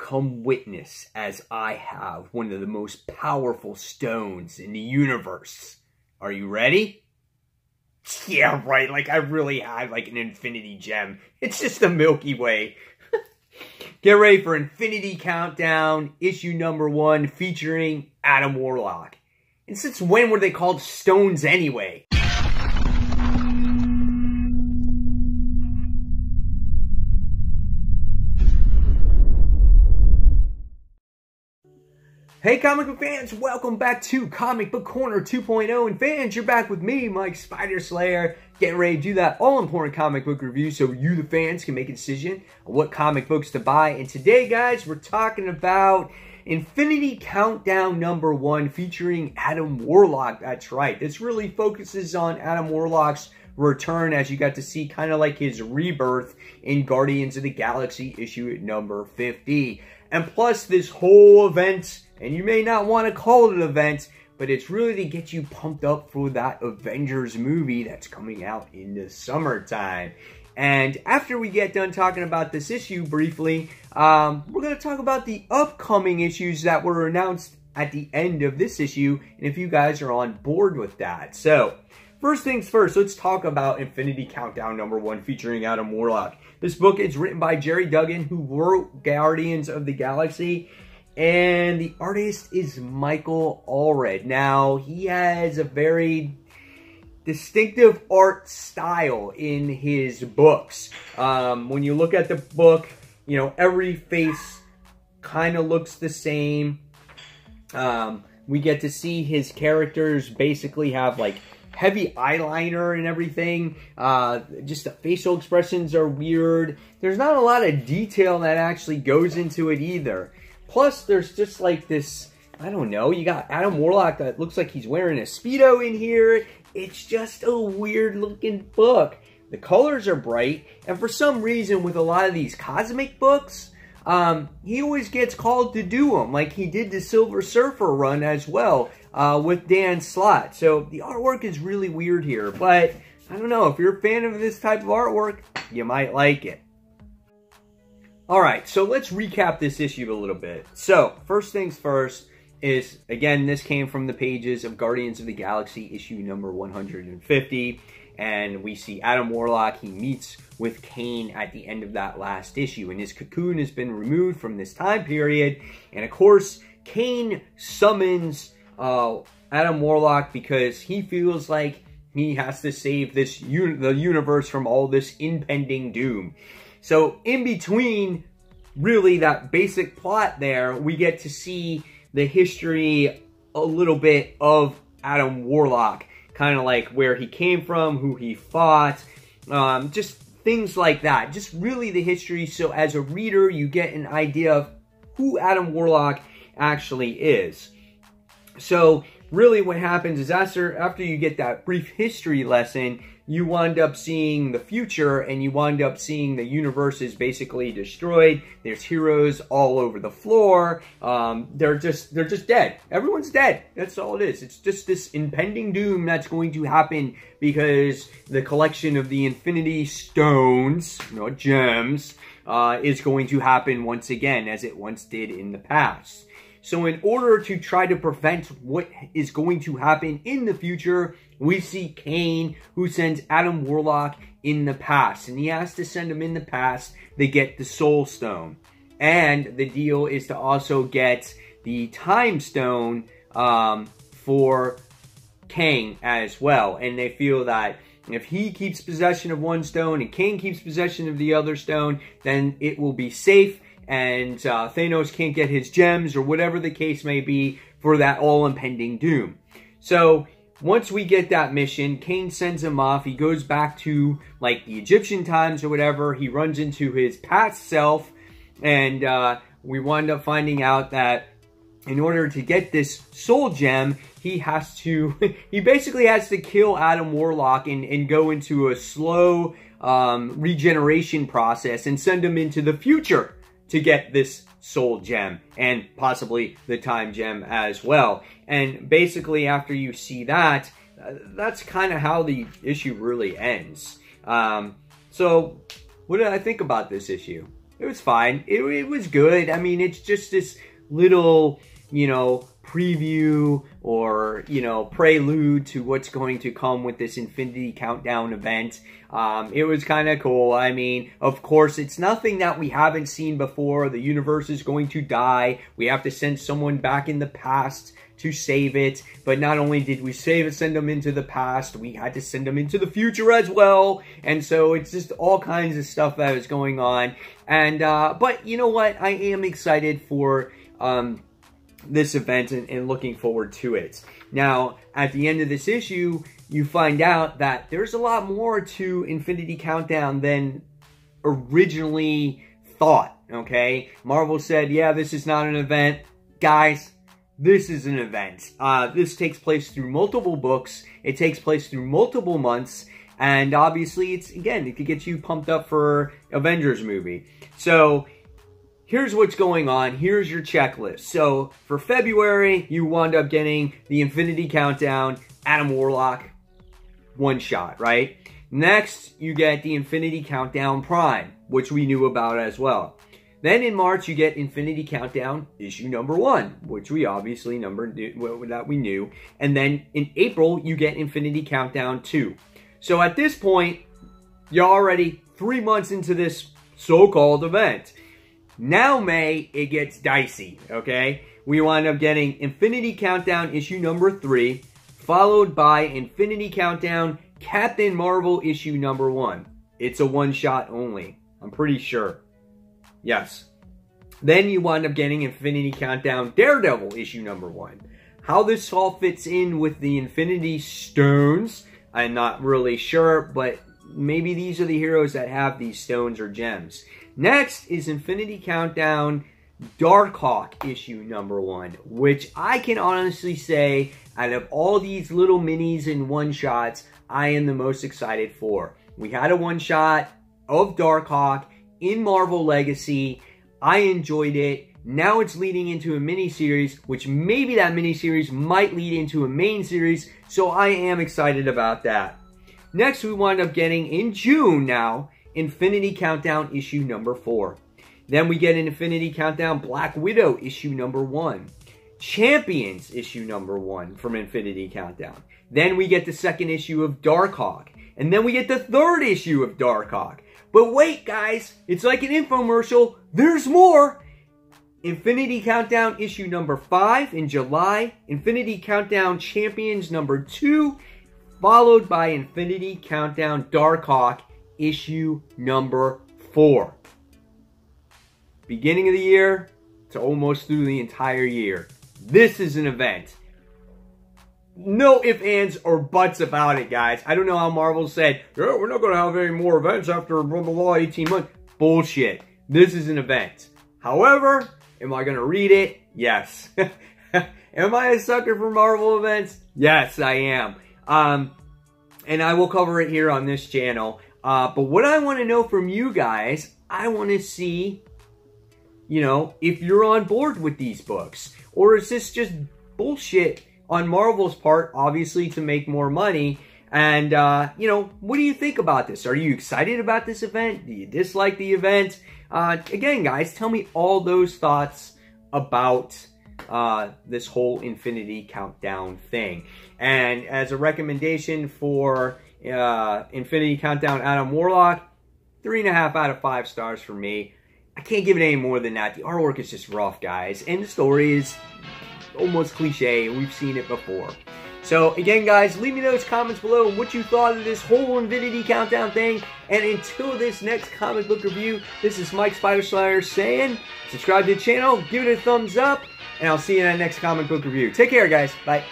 come witness as I have one of the most powerful stones in the universe. Are you ready? Yeah, right, like I really have like an infinity gem. It's just the Milky Way. Get ready for Infinity Countdown, issue number 1, featuring Adam Warlock. And since when were they called stones anyway? Hey comic book fans, welcome back to Comic Book Corner 2.0. And fans, you're back with me, Mike Spider Slayer, getting ready to do that all-important comic book review so you, the fans, can make a decision on what comic books to buy. And today, guys, we're talking about Infinity Countdown number 1 featuring Adam Warlock. That's right. This really focuses on Adam Warlock's return, as you got to see kind of like his rebirth in Guardians of the Galaxy issue number 50. And plus this whole event, and you may not want to call it an event, but it's really to get you pumped up for that Avengers movie that's coming out in the summertime. And after we get done talking about this issue briefly, we're going to talk about the upcoming issues that were announced at the end of this issue, and if you guys are on board with that. So, first things first, let's talk about Infinity Countdown number 1 featuring Adam Warlock. This book is written by Jerry Duggan, who wrote Guardians of the Galaxy, and the artist is Michael Allred. Now, he has a very distinctive art style in his books. When you look at the book, you know, every face kind of looks the same. We get to see his characters basically have like heavy eyeliner and everything. Just the facial expressions are weird. There's not a lot of detail that actually goes into it either. Plus, there's just like this, I don't know, you got Adam Warlock that looks like he's wearing a Speedo in here. It's just a weird looking book. The colors are bright, and for some reason with a lot of these cosmic books, he always gets called to do them, like he did the Silver Surfer run as well with Dan Slott. So the artwork is really weird here, but I don't know, if you're a fan of this type of artwork, you might like it. Alright, so let's recap this issue a little bit. So, first things first is, again, this came from the pages of Guardians of the Galaxy issue number 150. And we see Adam Warlock, he meets with Kane at the end of that last issue. And his cocoon has been removed from this time period. And of course, Kane summons Adam Warlock because he feels like he has to save the universe from all this impending doom. So in between really that basic plot there, we get to see the history a little bit of Adam Warlock. Kind of like where he came from, who he fought, just things like that. Just really the history, so as a reader, you get an idea of who Adam Warlock actually is. So, really what happens is after you get that brief history lesson, you wind up seeing the future, and you wind up seeing the universe is basically destroyed. There's heroes all over the floor. They're just dead. Everyone's dead. That's all it is. It's just this impending doom that's going to happen because the collection of the Infinity Stones, not gems, is going to happen once again, as it once did in the past. So in order to try to prevent what is going to happen in the future, we see Kane, who sends Adam Warlock in the past. And he has to send him in the past to get the Soul Stone. And the deal is to also get the Time Stone for Kane as well. And they feel that if he keeps possession of one stone and Kane keeps possession of the other stone, then it will be safe. And Thanos can't get his gems, or whatever the case may be, for that all-impending doom. So, once we get that mission, Kane sends him off. He goes back to, like, the Egyptian times or whatever. He runs into his past self, and we wind up finding out that in order to get this soul gem, he basically has to kill Adam Warlock and go into a slow regeneration process and send him into the future to get this soul gem, and possibly the time gem as well. And basically after you see that, that's kind of how the issue really ends. So what did I think about this issue? It was fine. It was good. I mean, it's just this little, preview or, prelude to what's going to come with this Infinity Countdown event. It was kind of cool. I mean, of course, it's nothing that we haven't seen before. The universe is going to die. We have to send someone back in the past to save it. But not only did we send them into the past, we had to send them into the future as well. And so it's just all kinds of stuff that is going on. And, but you know what? I am excited for, this event and looking forward to it. Now, at the end of this issue, you find out that there's a lot more to Infinity Countdown than originally thought, okay? Marvel said, yeah, this is not an event. Guys, this is an event. This takes place through multiple books. It takes place through multiple months. And obviously, it could get you pumped up for Avengers movie. So, here's what's going on. Here's your checklist. So, for February, you wound up getting the Infinity Countdown, Adam Warlock, one shot, right? Next, you get the Infinity Countdown Prime, which we knew about as well. Then in March, you get Infinity Countdown issue number 1, which we obviously that we knew. And then in April, you get Infinity Countdown 2. So at this point, you're already 3 months into this so-called event. Now, May, it gets dicey, okay? We wind up getting Infinity Countdown issue number 3, followed by Infinity Countdown Captain Marvel issue number 1. It's a one-shot only, I'm pretty sure. Yes. Then you wind up getting Infinity Countdown Daredevil issue number 1. How this all fits in with the Infinity Stones, I'm not really sure, but maybe these are the heroes that have these stones or gems. Next is Infinity Countdown Darkhawk issue number 1, which I can honestly say, out of all these little minis and one-shots, I am the most excited for. We had a one-shot of Darkhawk in Marvel Legacy. I enjoyed it. Now it's leading into a mini-series, which maybe that mini-series might lead into a main series, so I am excited about that. Next, we wind up getting, in June now, Infinity Countdown issue number 4. Then we get an Infinity Countdown Black Widow issue number 1. Champions issue number 1 from Infinity Countdown. Then we get the second issue of Darkhawk. And then we get the third issue of Darkhawk. But wait, guys, it's like an infomercial. There's more! Infinity Countdown issue number 5 in July. Infinity Countdown Champions number 2. Followed by Infinity Countdown Darkhawk issue number 4. Beginning of the year to almost through the entire year. This is an event. No ifs, ands, or buts about it, guys. I don't know how Marvel said, yeah, we're not going to have any more events after blah, blah, blah, 18 months. Bullshit. This is an event. However, am I going to read it? Yes. Am I a sucker for Marvel events? Yes, I am. And I will cover it here on this channel. But what I want to know from you guys, I want to see, if you're on board with these books. Or is this just bullshit on Marvel's part, obviously, to make more money? And, what do you think about this? Are you excited about this event? Do you dislike the event? Again, guys, tell me all those thoughts about this whole Infinity Countdown thing. And as a recommendation for Infinity Countdown Adam Warlock, 3.5 out of 5 stars for me. I can't give it any more than that. The artwork is just rough, guys. And the story is almost cliche. We've seen it before. So, again, guys, leave me those comments below what you thought of this whole Infinity Countdown thing. And until this next comic book review, this is Mike Spider saying, subscribe to the channel, give it a thumbs up, and I'll see you in that next comic book review. Take care, guys. Bye.